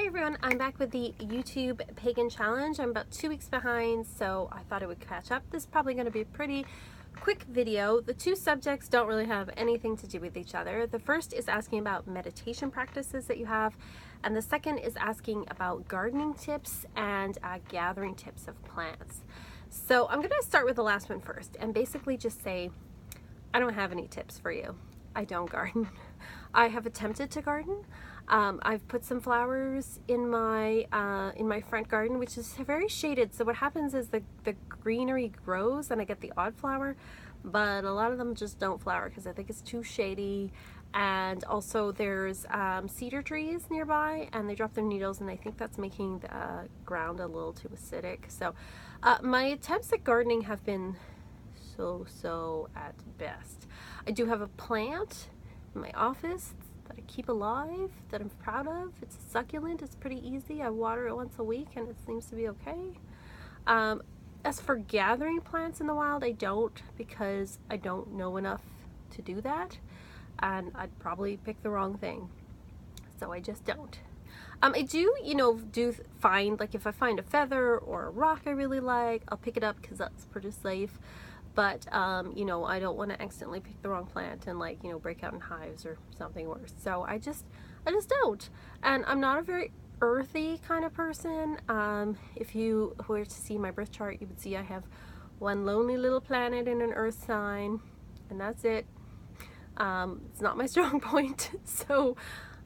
everyone, I'm back with the YouTube Pagan Challenge. I'm about 2 weeks behind, so I thought it would catch up. This is probably going to be a pretty quick video. The two subjects don't really have anything to do with each other. The first is asking about meditation practices that you have, and the second is asking about gardening tips and gathering tips of plants. So I'm going to start with the last one first and basically just say, I don't have any tips for you. I don't garden. I have attempted to garden. I've put some flowers in my front garden, which is very shaded. So what happens is the greenery grows and I get the odd flower, but a lot of them just don't flower because I think it's too shady. And also there's cedar trees nearby and they drop their needles, and I think that's making the ground a little too acidic. So my attempts at gardening have been so at best. I do have a plant in my office that I keep alive, that I'm proud of. It's a succulent. It's pretty easy. I water it once a week and it seems to be okay. As for gathering plants in the wild, I don't, because I don't know enough to do that, and I'd probably pick the wrong thing, so I just don't. I do, do find, like if I find a feather or a rock I really like, I'll pick it up because that's pretty safe. But, I don't want to accidentally pick the wrong plant and break out in hives or something worse. So I just don't. And I'm not a very earthy kind of person. If you were to see my birth chart, you would see I have one lonely little planet in an earth sign, and that's it. It's not my strong point. So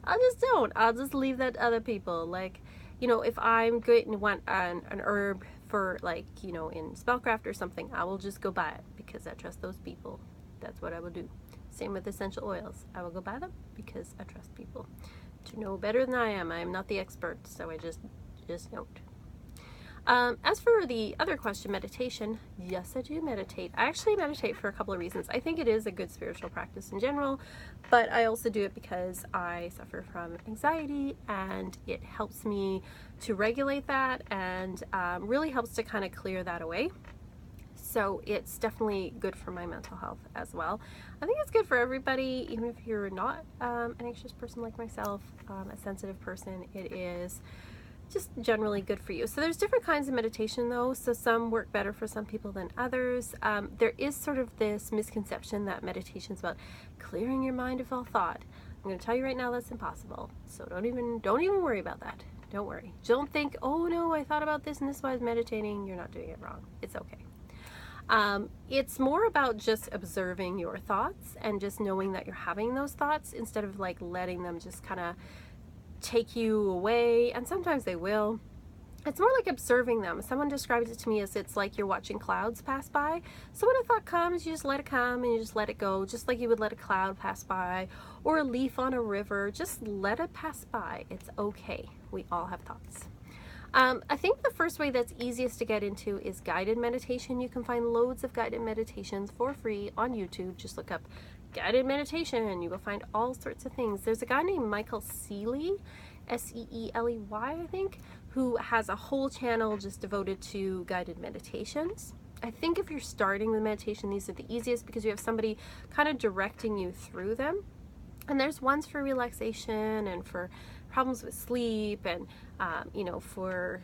I just don't. I'll just leave that to other people. If I'm going to want an herb for in spellcraft or something, I will just go buy it because I trust those people. That's what I will do. Same with essential oils. I will go buy them because I trust people to know better than I am. I am not the expert, so I just don't. As for the other question, meditation, yes, I do meditate. I actually meditate for a couple of reasons. I think it is a good spiritual practice in general, but I also do it because I suffer from anxiety, and it helps me to regulate that, and really helps to kind of clear that away. So it's definitely good for my mental health as well. I think it's good for everybody, even if you're not an anxious person like myself, a sensitive person. It is just generally good for you. So there's different kinds of meditation though, so some work better for some people than others. There is sort of this misconception that meditation is about clearing your mind of all thought. I'm going to tell you right now that's impossible, so don't even worry about that. Don't worry. Don't think, oh no, I thought about this and this is why I was meditating. You're not doing it wrong. It's okay. It's more about just observing your thoughts and just knowing that you're having those thoughts instead of letting them just kind of take you away, and sometimes they will. It's more like observing them. Someone described it to me as it's like you're watching clouds pass by. So when a thought comes, you just let it come and you just let it go, just like you would let a cloud pass by or a leaf on a river. Just let it pass by. It's okay. We all have thoughts. I think the first way that's easiest to get into is guided meditation. You can find loads of guided meditations for free on YouTube. Just look up guided meditation and you will find all sorts of things. There's a guy named Michael Seeley, S-E-E-L-E-Y, I think, who has a whole channel just devoted to guided meditations. I think if you're starting with meditation, these are the easiest because you have somebody kind of directing you through them. And there's ones for relaxation and for problems with sleep and, for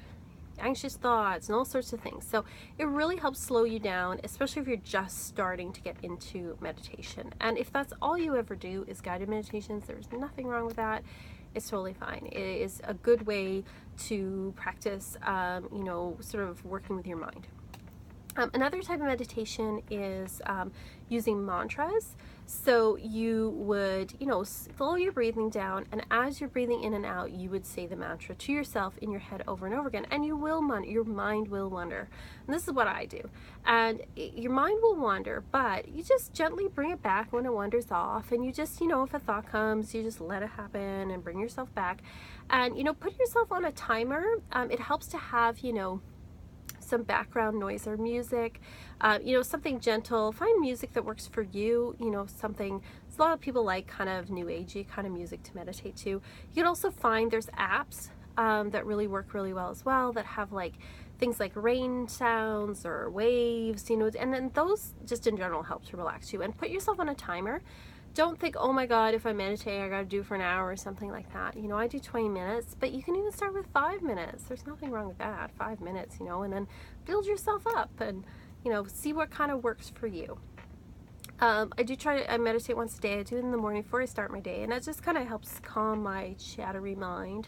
anxious thoughts and all sorts of things. So it really helps slow you down, especially if you're just starting to get into meditation. And if that's all you ever do is guided meditations, there's nothing wrong with that. It's totally fine. It is a good way to practice, sort of working with your mind. Another type of meditation is using mantras. So you would, slow your breathing down, and as you're breathing in and out, you would say the mantra to yourself in your head over and over again, and your mind will wander. And this is what I do. And your mind will wander, but you just gently bring it back when it wanders off, and you just, if a thought comes, you just let it happen and bring yourself back. And, put yourself on a timer. It helps to have, some background noise or music, something gentle. Find music that works for you, something. A lot of people like kind of new agey kind of music to meditate to. You can also find there's apps that really work really well as well, that have things like rain sounds or waves, and then those just in general help to relax you. And put yourself on a timer. don't think, oh my God, if I meditate, I got to do for an hour or something like that. You know, I do 20 minutes, but you can even start with 5 minutes. There's nothing wrong with that. 5 minutes, you know, and then build yourself up and, you know, see what kind of works for you. I meditate once a day. I do it in the morning before I start my day, and it just kind of helps calm my chattery mind.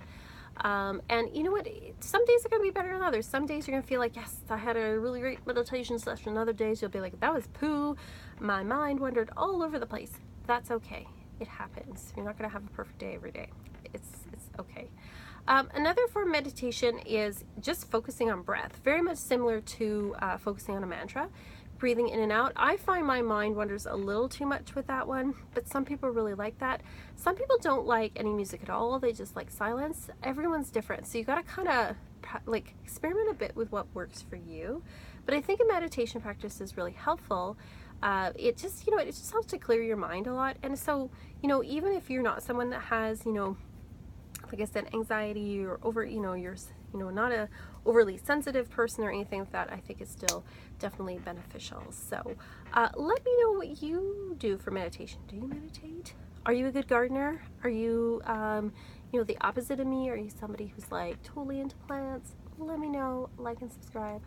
And you know what? Some days are going to be better than others. Some days you're going to feel like, yes, I had a really great meditation session. Other days you'll be like, that was poo. My mind wandered all over the place. That's okay. It happens. You're not going to have a perfect day every day. It's okay. Another form of meditation is just focusing on breath. Very much similar to focusing on a mantra. Breathing in and out. I find my mind wanders a little too much with that one, but some people really like that. Some people don't like any music at all. They just like silence. Everyone's different. So you got to kind of like experiment a bit with what works for you. But I think a meditation practice is really helpful. It just, you know, it just helps to clear your mind a lot. And so, you know, even if you're not someone that has, you know, like I said, anxiety or you're not a overly sensitive person or anything like that, I think it's still definitely beneficial. So let me know what you do for meditation. Do you meditate? Are you a good gardener? Are you, you know, the opposite of me? Are you somebody who's like totally into plants? Let me know. Like and subscribe.